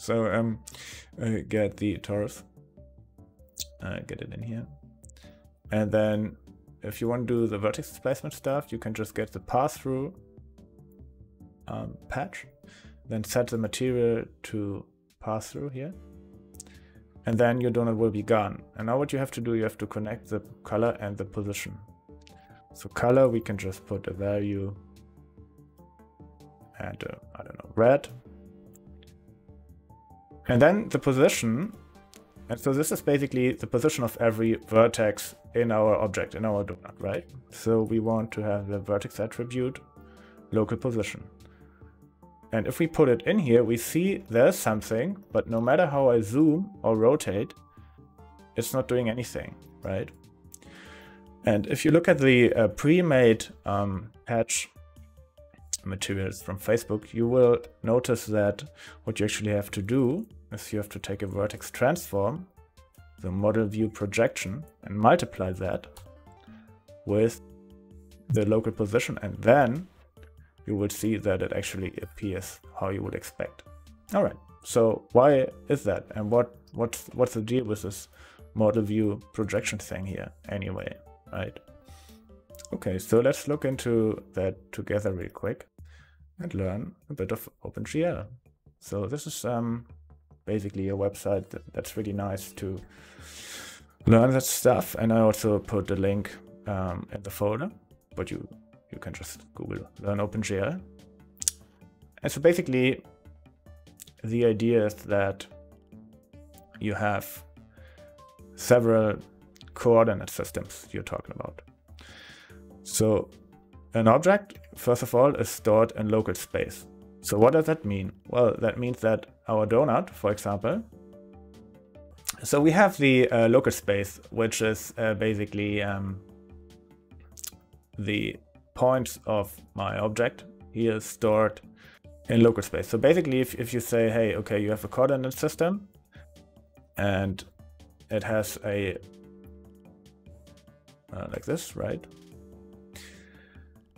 So get the torus, get it in here. And then if you want to do the vertex displacement stuff, you can just get the pass-through patch, then set the material to pass through here. And then your donut will be gone. And now what you have to do, you have to connect the color and the position. So color, we can just put a value and I don't know, red. And then the position, and so this is basically the position of every vertex in our object, in our donut, right? So we want to have the vertex attribute local position. And if we put it in here, we see there's something, but no matter how I zoom or rotate, it's not doing anything, right? And if you look at the pre-made patch materials from Facebook, you will notice that what you actually have to do is you have to take a vertex transform, the model view projection, and multiply that with the local position, and then you will see that it actually appears how you would expect. All right, so why is that? And what's the deal with this model view projection thing here anyway, right? Okay, so let's look into that together real quick and learn a bit of OpenGL. So this is basically a website that's really nice to learn that stuff. And I also put the link in the folder, but you can just Google learn OpenGL. And so basically the idea is that you have several coordinate systems you're talking about. So an object, first of all, is stored in local space. So what does that mean? Well, that means that our donut, for example, so we have the local space, which is basically the points of my object here stored in local space. So basically, if you say, hey, okay, you have a coordinate system and it has a like this, right?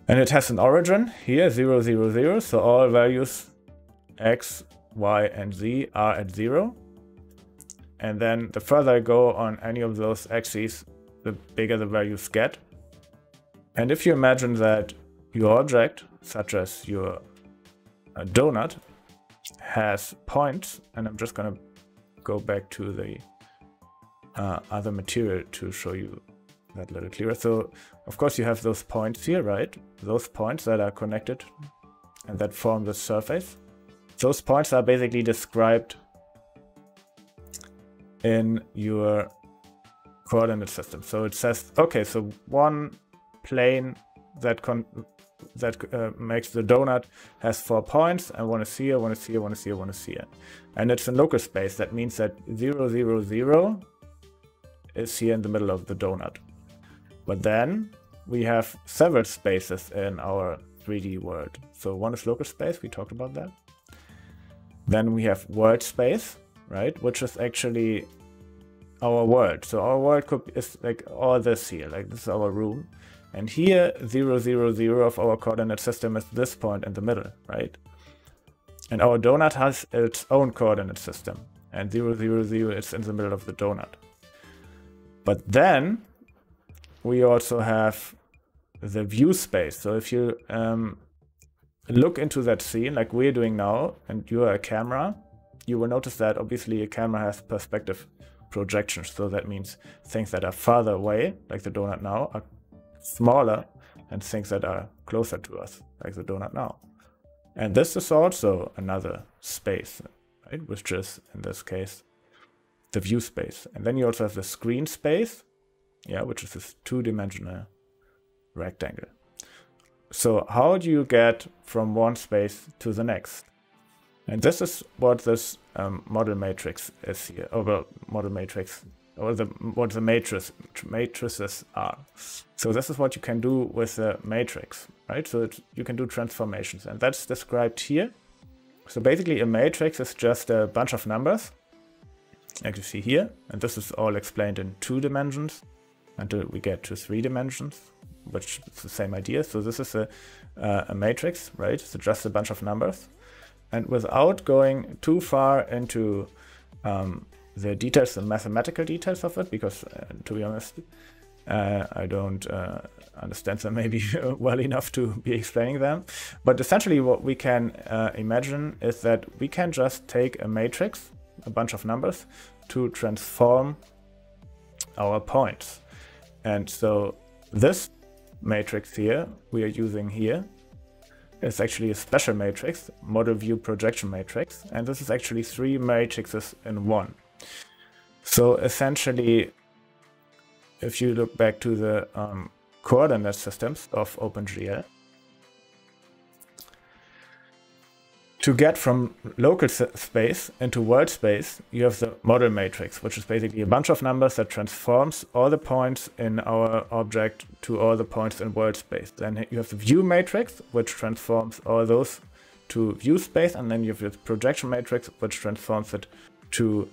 And it has an origin here, 0, 0, 0. So all values x, y, and z are at 0. And then the further I go on any of those axes, the bigger the values get. And if you imagine that your object, such as your donut, has points, and I'm just going to go back to the other material to show you that a little clearer. So, of course, you have those points here, right? Those points that are connected and that form the surface. Those points are basically described in your coordinate system. So it says, okay, so one plane that makes the donut has 4 points. I want to see it, want to see it, want to see it, want to see it. And it's in local space. That means that 0, 0, 0 is here in the middle of the donut. But then we have several spaces in our 3D world. So one is local space, we talked about that. Then we have world space, right? Which is actually our world. So our world is like all this here, like this is our room. And here, 0, 0, 0 of our coordinate system is this point in the middle, right? And our donut has its own coordinate system. And 0, 0, 0 is in the middle of the donut. But then we also have the view space. So if you look into that scene like we're doing now, and you're a camera, you will notice that obviously a camera has perspective projections. So that means things that are farther away, like the donut now, are smaller than things that are closer to us, like the donut now. And this is also another space, right? Which is, in this case, the view space. And then you also have the screen space, yeah, which is this 2-dimensional rectangle. So how do you get from one space to the next? And this is what this model matrix is here, or well, model matrix, or what the matrices are. So this is what you can do with the matrix, right? So you can do transformations, and that's described here. So basically a matrix is just a bunch of numbers, like you see here, and this is all explained in 2 dimensions until we get to 3 dimensions, which is the same idea. So this is a matrix, right? So just a bunch of numbers. and without going too far into the details, the mathematical details of it, because to be honest, I don't understand them maybe well enough to be explaining them. But essentially what we can imagine is that we can just take a matrix, a bunch of numbers, to transform our points. And so this matrix here we are using here is actually a special matrix, model view projection matrix, and this is actually 3 matrices in one. So essentially, if you look back to the coordinate systems of OpenGL, to get from local space into world space, you have the model matrix, which is basically a bunch of numbers that transforms all the points in our object to all the points in world space. Then you have the view matrix, which transforms all those to view space, and then you have the projection matrix, which transforms it to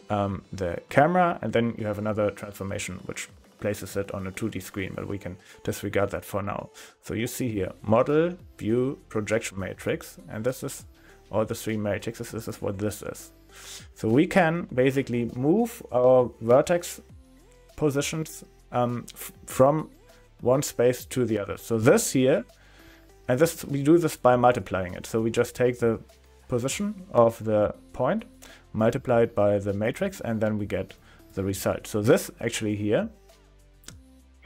the camera, and then you have another transformation which places it on a 2D screen, but we can disregard that for now. So you see here, model, view, projection matrix, and this is all the 3 matrices. This is what this is. So we can basically move our vertex positions from one space to the other. So this here, and this we do this by multiplying it. So we just take the position of the point, multiply it by the matrix, and then we get the result. So this actually here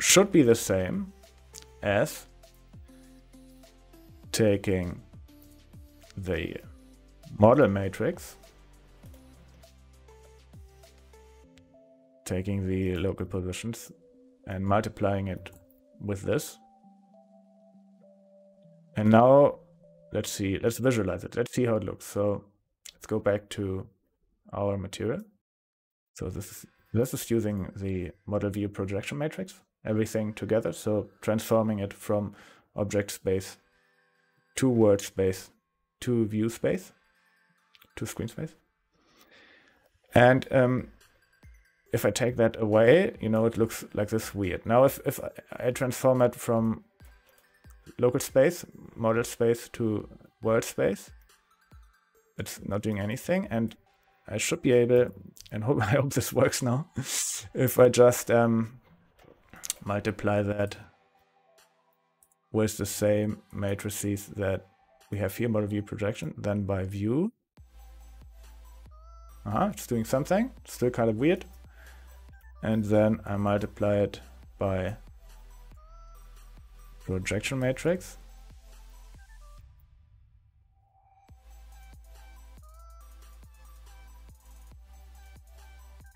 should be the same as taking the model matrix, taking the local positions and multiplying it with this. And now let's see, let's visualize it. Let's see how it looks. So let's go back to our material. So this is using the model view projection matrix, everything together. So transforming it from object space to world space to view space to screen space. And if I take that away, you know, it looks like this weird. Now if I transform it from local space, model space to world space, it's not doing anything, and I should be able, and I hope this works now, if I just multiply that with the same matrices that we have here, model view projection, then by view. It's doing something, still kind of weird. And then I multiply it by projection matrix.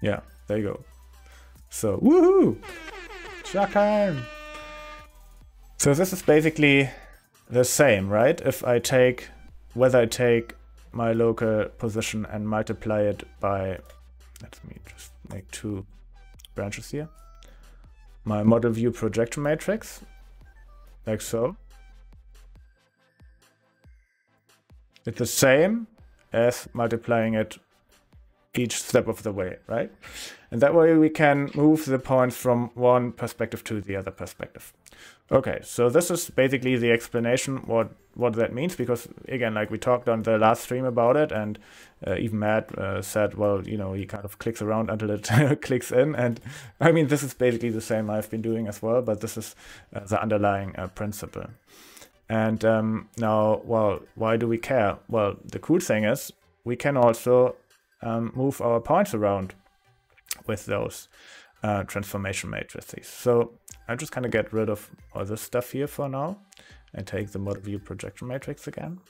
Yeah, there you go. So, woohoo! Showtime! So this is basically the same, right? If I take, whether I take my local position and multiply it by, let me just make 2 branches here. My model view projection matrix, like so. It's the same as multiplying it each step of the way, right? And that way we can move the points from one perspective to the other perspective. Okay, so this is basically the explanation what that means, because again, like we talked on the last stream about it, and even Matt said, well, you know, he kind of clicks around until it clicks in, and I mean, this is basically the same I've been doing as well, but this is the underlying principle. And now, well, why do we care? Well, the cool thing is we can also move our points around with those transformation matrices. So I'm just gonna get rid of all this stuff here for now and take the model view projection matrix again.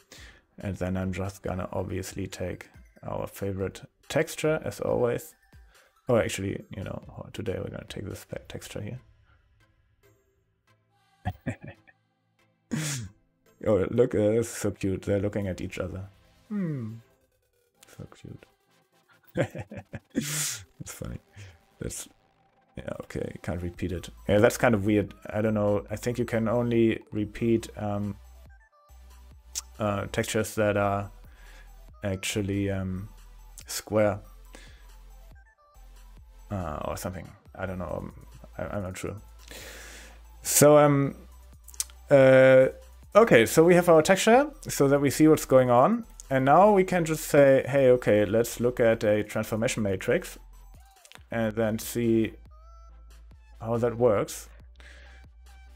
And then I'm just gonna obviously take our favorite texture as always. Oh, actually, you know, today we're gonna take this texture here. Oh, look, it's so cute. They're looking at each other. So cute. It's funny. That's, yeah, okay, can't repeat it. Yeah, that's kind of weird. I don't know. I think you can only repeat textures that are actually square or something. I don't know. I'm not sure. So okay, so we have our texture so that we see what's going on. And now we can just say, hey, okay, let's look at a transformation matrix and then see how that works.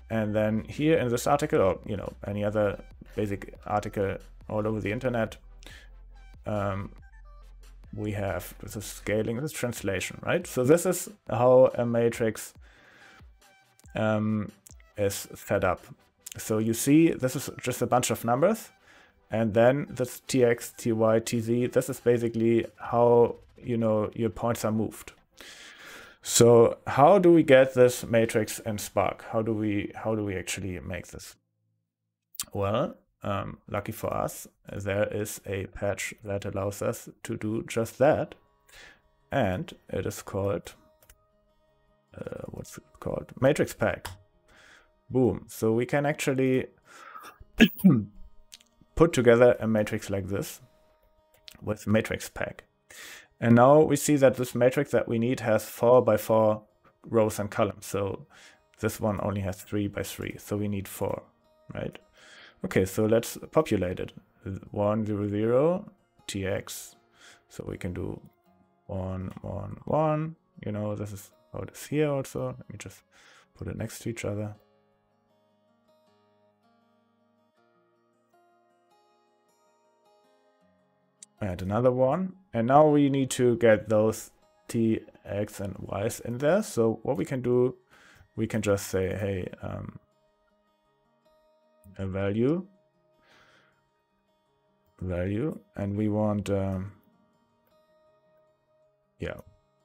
And then here in this article, or any other basic article all over the internet, we have this is scaling, this is translation, right? So this is how a matrix is set up. So you see, this is just a bunch of numbers, and then this tx, ty, tz. This is basically how your points are moved. So how do we get this matrix in Spark? How do we actually make this? Well, lucky for us, there is a patch that allows us to do just that, and it is called what's it called? Matrix Pack. Boom. So we can actually put together a matrix like this with Matrix Pack. And now we see that this matrix that we need has 4 by 4 rows and columns. So this one only has 3 by 3. So we need 4, right? Okay, so let's populate it. 1, 0, 0, tx. So we can do 1, 1, 1. This is how it is here also. Let me just put it next to each other. And another one. And now we need to get those t, x, and y's in there. So what we can do, we can just say, hey, a value, and we want,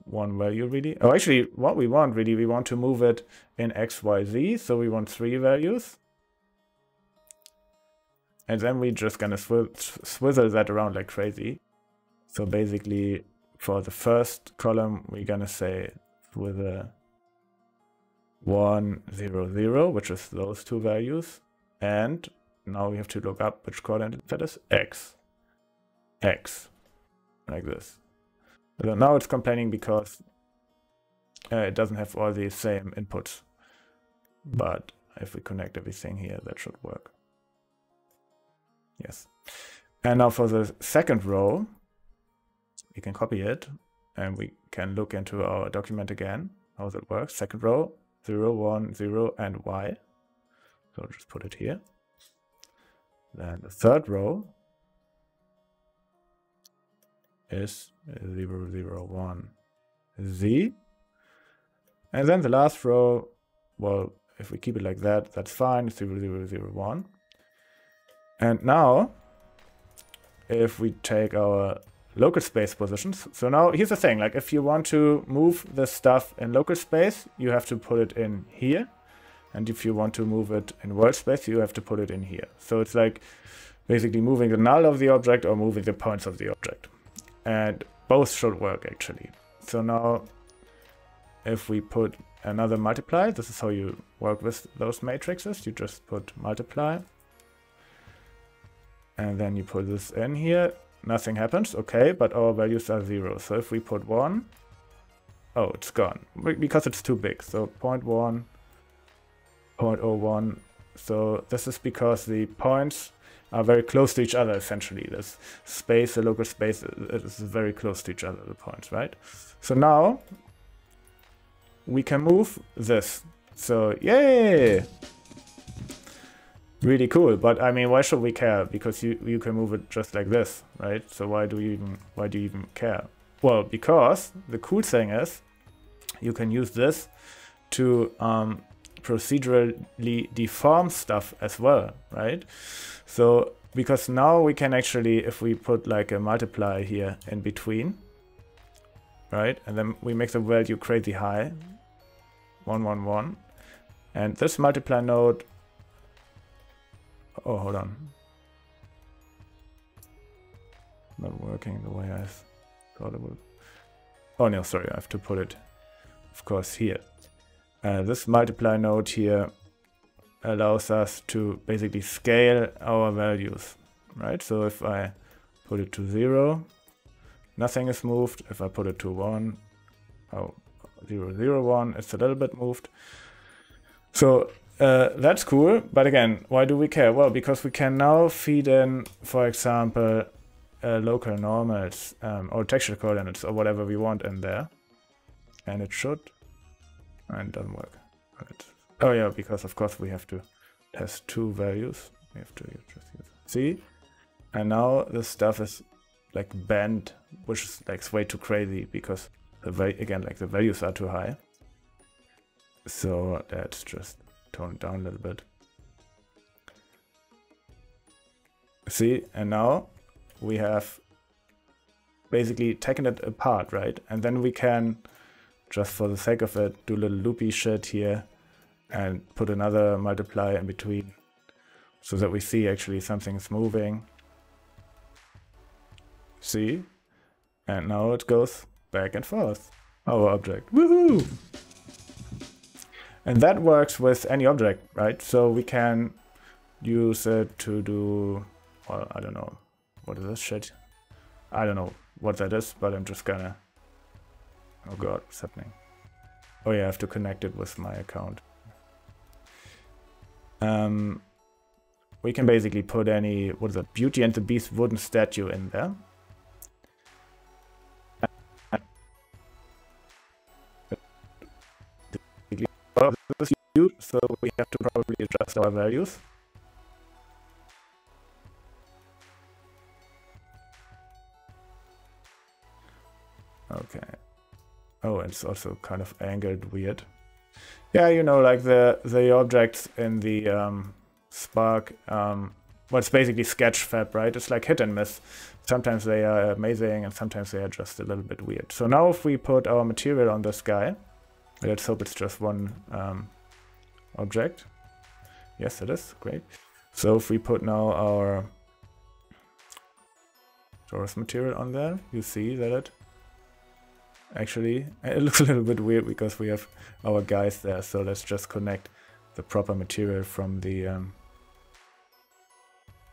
one value really. Oh, actually, what we want really, we want to move it in x, y, z. So we want 3 values. And then we're just gonna swizzle that around like crazy. So basically, for the first column, we're gonna say with a 1, 0, 0, which is those 2 values. And now we have to look up which coordinate that is, x, like this. So now it's complaining because it doesn't have all the same inputs. But if we connect everything here, that should work. Yes. And now for the second row, we can copy it and we can look into our document again, how that works. Second row, 0, 1, 0, and y. So just put it here. Then the third row is 0, 0, 1, z. And then the last row, well, if we keep it like that, that's fine, 0, 0, 0, 1. And now, if we take our local space positions, so now here's the thing, like if you want to move this stuff in local space, you have to put it in here. And if you want to move it in world space, you have to put it in here. So it's like basically moving the null of the object or moving the points of the object. And both should work actually. So now, if we put another multiply, this is how you work with those matrices. You just put multiply. And then you put this in here, nothing happens, okay, but our values are 0. So if we put 1, oh, it's gone, because it's too big. So 0.1, 0.01, so this is because the points are very close to each other, essentially. This space, the local space, is very close to each other, the points, right? So now, we can move this. So, yay! Really cool, but I mean, why should we care? Because you can move it just like this, right? So why do you even care? Well, because the cool thing is you can use this to procedurally deform stuff as well, right? So because now we can actually, if we put like a multiply here in between, right, and then we make the value crazy high, 1, 1, 1, and this multiply node. Oh, hold on. Not working the way I thought it would. Oh no, sorry, I have to put it, of course, here. This multiply node here allows us to basically scale our values, right? So if I put it to 0, nothing is moved. If I put it to 1, 0, 0, 1, it's a little bit moved. So that's cool, but again, why do we care? Well, because we can now feed in, for example, local normals or texture coordinates or whatever we want in there. And it should. And it doesn't work. Oh yeah, because of course we have to test two values. We have to just use. See? And now this stuff is like bent, which is like way too crazy because the values are too high. So let's just tone it down a little bit. See, and now we have basically taken it apart, right? And then we can, just for the sake of it, do a little loopy shit here and put another multiplier in between so that we see actually something's moving. See? And now it goes back and forth, our object. Woohoo! And that works with any object, right? So we can use it to do, well, I don't know, what is this shit? I don't know what that is, but I'm just gonna, oh god, what's happening? Oh yeah, I have to connect it with my account. We can basically put any, what is it, Beauty and the Beast wooden statue in there. So we have to probably adjust our values. Okay. Oh, it's also kind of angled weird. Yeah, you know, like the objects in the Spark, well, it's basically sketch fab, right? It's like hit and miss. Sometimes they are amazing and sometimes they are just a little bit weird. So now if we put our material on this guy, let's hope it's just one object. Yes, it is. Great. So if we put now our source material on there, you see that it actually, it looks a little bit weird because we have our guys there. So let's just connect the proper material from the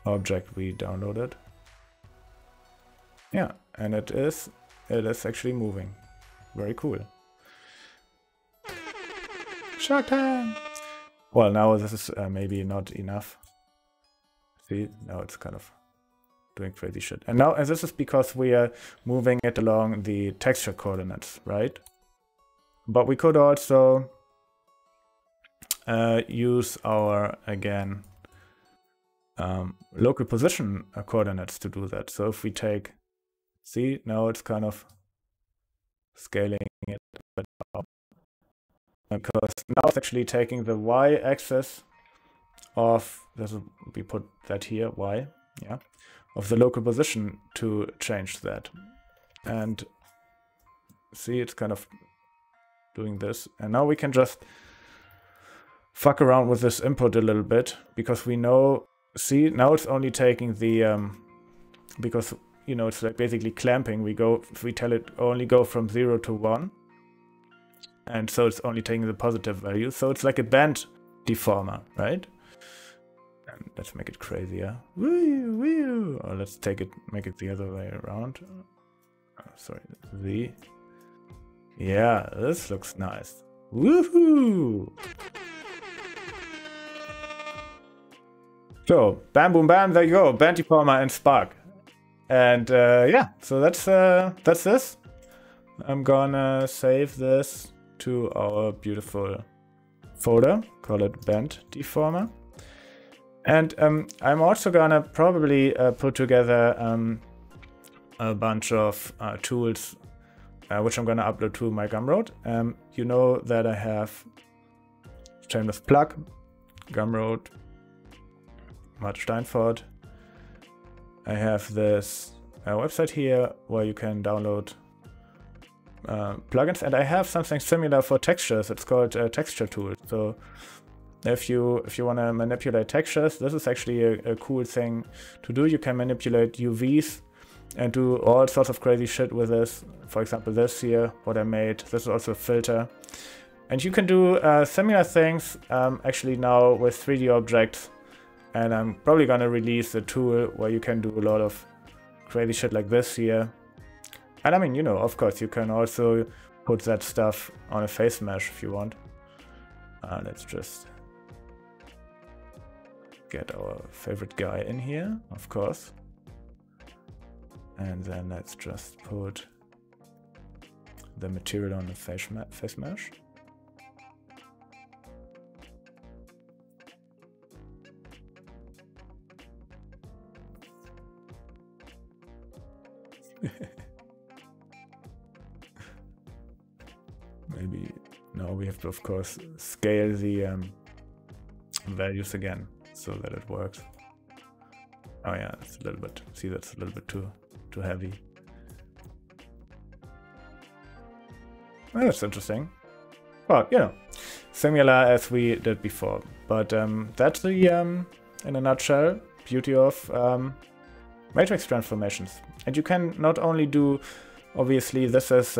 object we downloaded. Yeah, and it is actually moving. Very cool. Shark time! Well, now this is maybe not enough. See, now it's kind of doing crazy shit. And now, and this is because we are moving it along the texture coordinates, right? But we could also use our, again, local position coordinates to do that. So if we take, see, now it's kind of scaling it a bit up. Because now it's actually taking the y-axis of, we put that here, y, yeah, of the local position to change that. And see, it's kind of doing this. And now we can just fuck around with this input a little bit because we know, see, now it's only taking the, because, you know, it's like basically clamping. We tell it only go from 0 to 1. And so it's only taking the positive value. So it's like a band deformer, right? And let's make it crazier. Woo, woo. Or let's make it the other way around. Sorry, Z. Yeah, this looks nice. Woohoo! So, bam, boom, bam, there you go. Band deformer and Spark. And yeah, so that's this. I'm gonna save this to our beautiful folder, call it Band Deformer. And I'm also gonna probably put together a bunch of tools which I'm gonna upload to my Gumroad. You know that I have Shameless Plug, Gumroad, Matt Steinfort. I have this website here where you can download plugins, and I have something similar for textures. It's called Texture Tool. So if you want to manipulate textures, this is actually a cool thing to do. You can manipulate UVs and do all sorts of crazy shit with this. For example, this here, what I made. This is also a filter. And you can do similar things actually now with 3D objects. And I'm probably going to release a tool where you can do a lot of crazy shit like this here. And I mean, you know, of course, you can also put that stuff on a face mesh if you want. Let's just get our favorite guy in here, of course. And then let's just put the material on the face mesh. Maybe now we have to, of course, scale the values again so that it works. Oh yeah, it's a little bit. See, that's a little bit too heavy. Oh, that's interesting. Well, you know, similar as we did before. But that's the, in a nutshell, beauty of matrix transformations. And you can not only do, obviously, this is,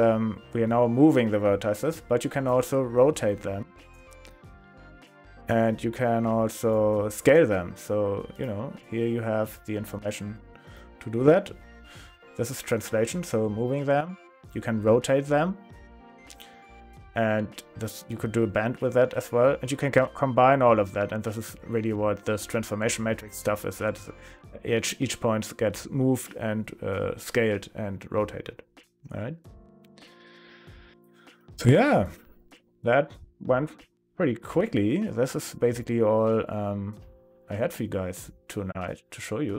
we are now moving the vertices, but you can also rotate them. And you can also scale them. So, you know, here you have the information to do that. This is translation, so moving them. You can rotate them. And this, you could do a band with that as well. And you can combine all of that. And this is really what this transformation matrix stuff is, that each point gets moved and scaled and rotated. All right. So yeah, that went pretty quickly. This is basically all I had for you guys tonight to show you.